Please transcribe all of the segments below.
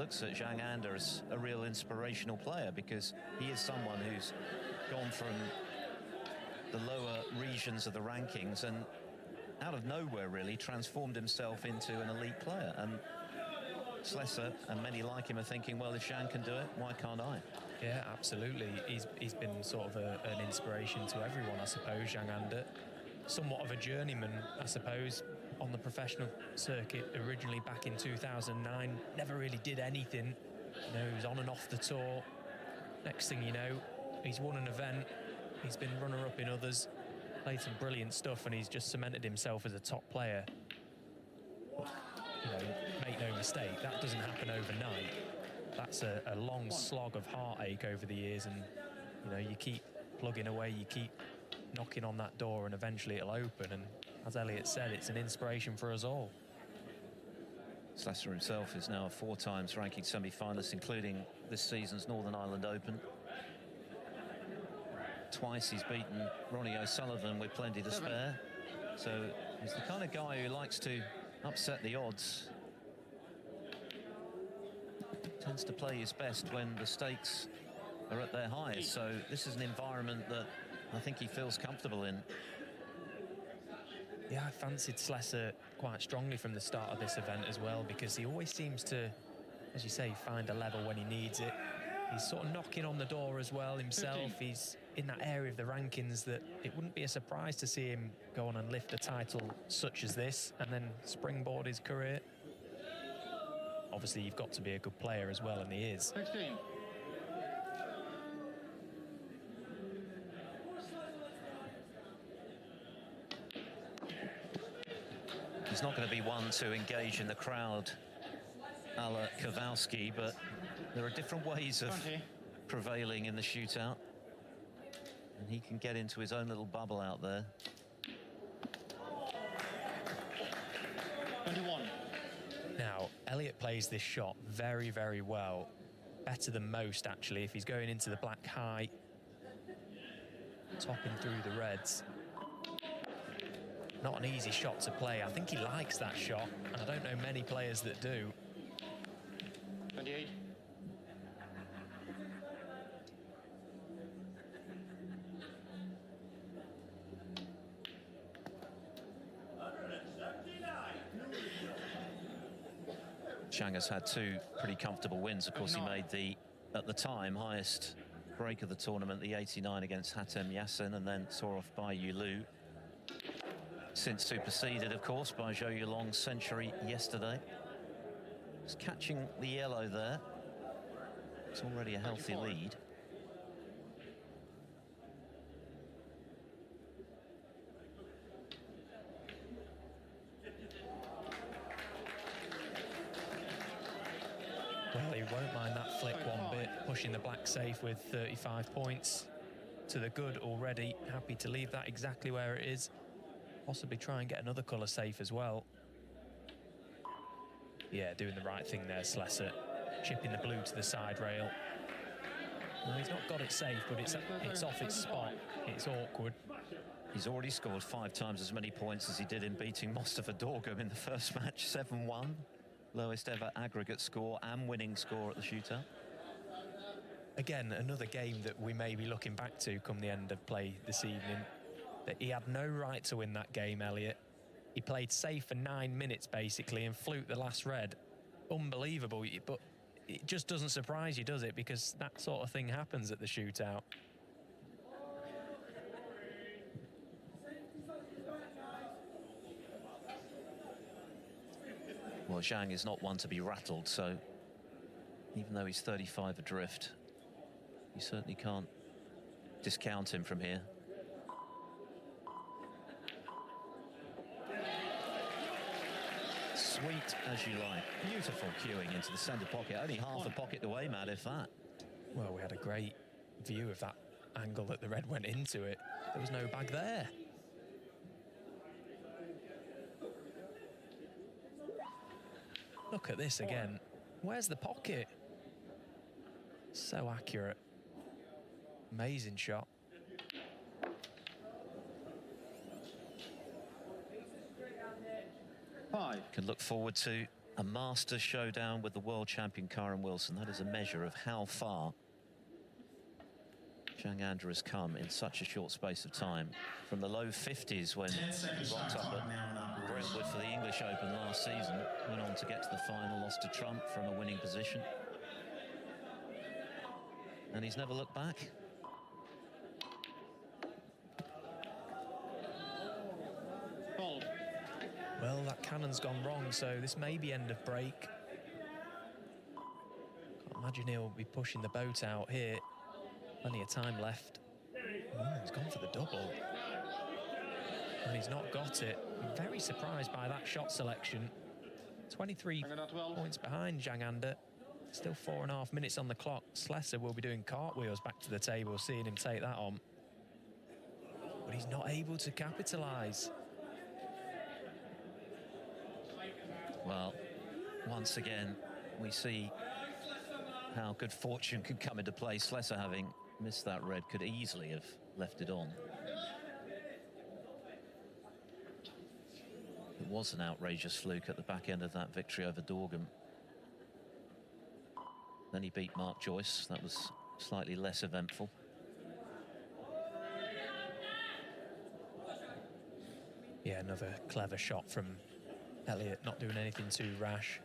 looks at Zhang as a real inspirational player, because he is someone who's gone from the lower regions of the rankings and out of nowhere really transformed himself into an elite player. And Slessor and many like him are thinking, well, if Zhang can do it, why can't I? Yeah, absolutely. He's been sort of an inspiration to everyone, I suppose, Zhang. Somewhat of a journeyman, I suppose, on the professional circuit. Originally back in 2009, never really did anything. You know, he was on and off the tour. Next thing you know, he's won an event. He's been runner-up in others, played some brilliant stuff, and he's just cemented himself as a top player. You know, make no mistake, that doesn't happen overnight. That's a long slog of heartache over the years, and you know, you keep plugging away, you keep knocking on that door, and eventually it'll open. And as Elliot said, it's an inspiration for us all. Slessor himself is now a 4 times ranking semi-finalist, including this season's Northern Ireland Open. Twice he's beaten Ronnie O'Sullivan with plenty to spare. So he's the kind of guy who likes to upset the odds. Tends to play his best when the stakes are at their highest. So this is an environment that I think he feels comfortable in. Yeah, I fancied Slessor quite strongly from the start of this event as well, because he always seems to, as you say, find a level when he needs it. He's sort of knocking on the door as well himself. 15. He's in that area of the rankings that it wouldn't be a surprise to see him go on and lift a title such as this and then springboard his career. Obviously, you've got to be a good player as well, and he is. 16. He's not going to be one to engage in the crowd a la Kowalski, but there are different ways of 20. prevailing in the shootout. And he can get into his own little bubble out there. 21. Now, Elliot plays this shot very, very well. Better than most, actually, if he's going into the black high, topping through the reds. Not an easy shot to play. I think he likes that shot, and I don't know many players that do. 28. Zhang has had 2 pretty comfortable wins. Of course, he made the, at the time, highest break of the tournament, the 89 against Hatem Yassin, and then saw off by Yulu. Since superseded, of course, by Zhou Yulong's century yesterday. Just catching the yellow there. It's already a healthy 24. lead. Well, he won't mind that flick one bit, pushing the black safe with 35 points to the good already. Happy to leave that exactly where it is. Possibly try and get another colour safe as well. Yeah, doing the right thing there, Slessor. Chipping the blue to the side rail. Well, he's not got it safe, but it's off its spot. It's awkward. He's already scored 5 times as many points as he did in beating Mostafa Dorgum in the first match, 7-1. Lowest ever aggregate score and winning score at the shootout. Again, another game that we may be looking back to come the end of play this evening. That he had no right to win that game, Elliot. He played safe for 9 minutes, basically, and fluked the last red. Unbelievable, but it just doesn't surprise you, does it? Because that sort of thing happens at the shootout. Well, Zhang is not one to be rattled, so even though he's 35 adrift, you certainly can't discount him from here. Sweet as you like. Beautiful cueing into the centre pocket. Only half a pocket away, Matt, if that. Well, we had a great view of that angle that the red went into it. There was no bag there. Look at this again. Where's the pocket? So accurate. Amazing shot. Can look forward to a master showdown with the world champion Karen Wilson. That is a measure of how far Zhang has come in such a short space of time. From the low 50s when he rocked up at Brentwood for the English Open last season, went on to get to the final, lost to Trump from a winning position. And he's never looked back. Well, that cannon's gone wrong, so this may be end of break. Can't imagine he'll be pushing the boat out here. Plenty of time left. He's gone for the double. And he's not got it. I'm very surprised by that shot selection. 23 points behind Zhang. Still 4.5 minutes on the clock. Slessor will be doing cartwheels back to the table, seeing him take that on. But he's not able to capitalise. Well, once again, we see how good fortune can come into play. Slessor, having missed that red, could easily have left it on. It was an outrageous fluke at the back end of that victory over Dorgan. Then he beat Mark Joyce. That was slightly less eventful. Yeah, another clever shot from Elliot, not doing anything too rash.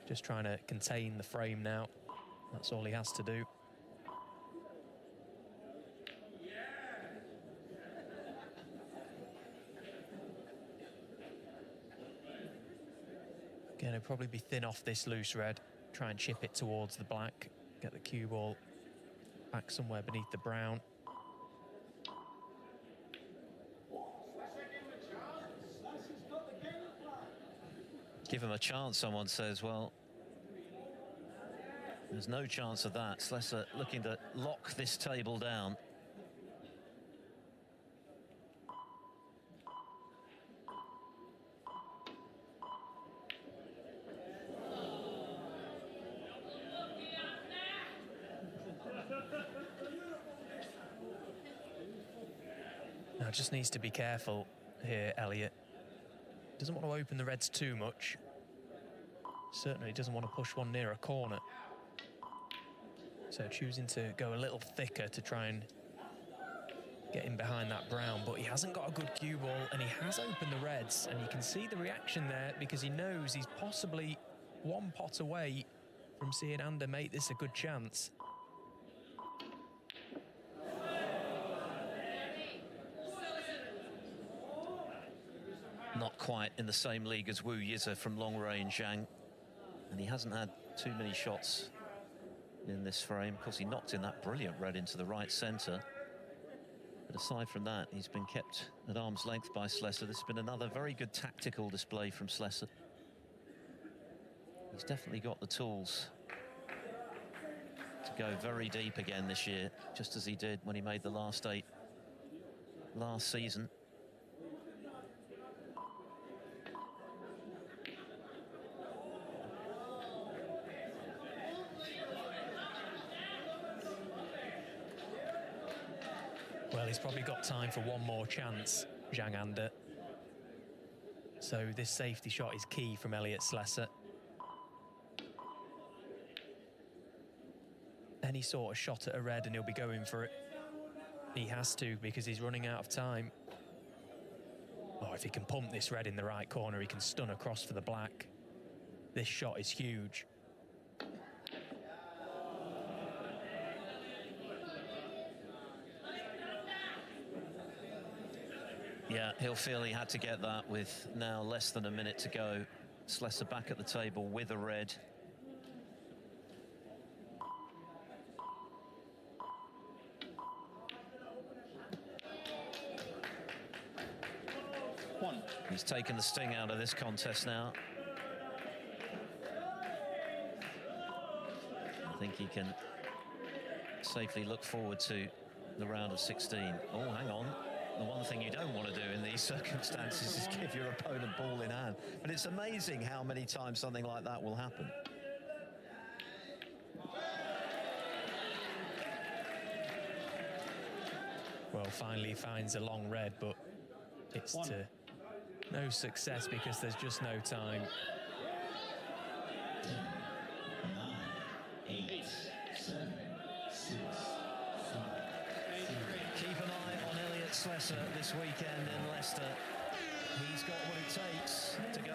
Just trying to contain the frame now. That's all he has to do. Again, he'll probably be thin off this loose red. Try and chip it towards the black. Get the cue ball back somewhere beneath the brown. Give him a chance, someone says. Well, there's no chance of that. Slessor looking to lock this table down. Now just needs to be careful here, Elliot. Doesn't want to open the reds too much. Certainly doesn't want to push one near a corner. So choosing to go a little thicker to try and get in behind that brown, but he hasn't got a good cue ball and he has opened the reds, and you can see the reaction there because he knows he's possibly one pot away from seeing Ander make this a good chance. Not quite in the same league as Wu Yize from long range, Zhang. And he hasn't had too many shots in this frame. Of course, he knocked in that brilliant red into the right centre. But aside from that, he's been kept at arm's length by Slessor. This has been another very good tactical display from Slessor. He's definitely got the tools to go very deep again this year, just as he did when he made the last 8 last season. Well, he's probably got time for one more chance, Zhang. So this safety shot is key from Elliot Slessor. Any sort of shot at a red and he'll be going for it. He has to because he's running out of time. Oh, if he can pump this red in the right corner, he can stun across for the black. This shot is huge. Yeah, he'll feel he had to get that with now less than a minute to go. Slessor back at the table with a red. He's taken the sting out of this contest now. I think he can safely look forward to the round of 16. Oh, hang on. The one thing you don't want to do in these circumstances is give your opponent ball in hand. But it's amazing how many times something like that will happen. Well, finally finds a long red, but it's to no success because there's just no time. Slessor this weekend in Leicester. He's got what it takes to go.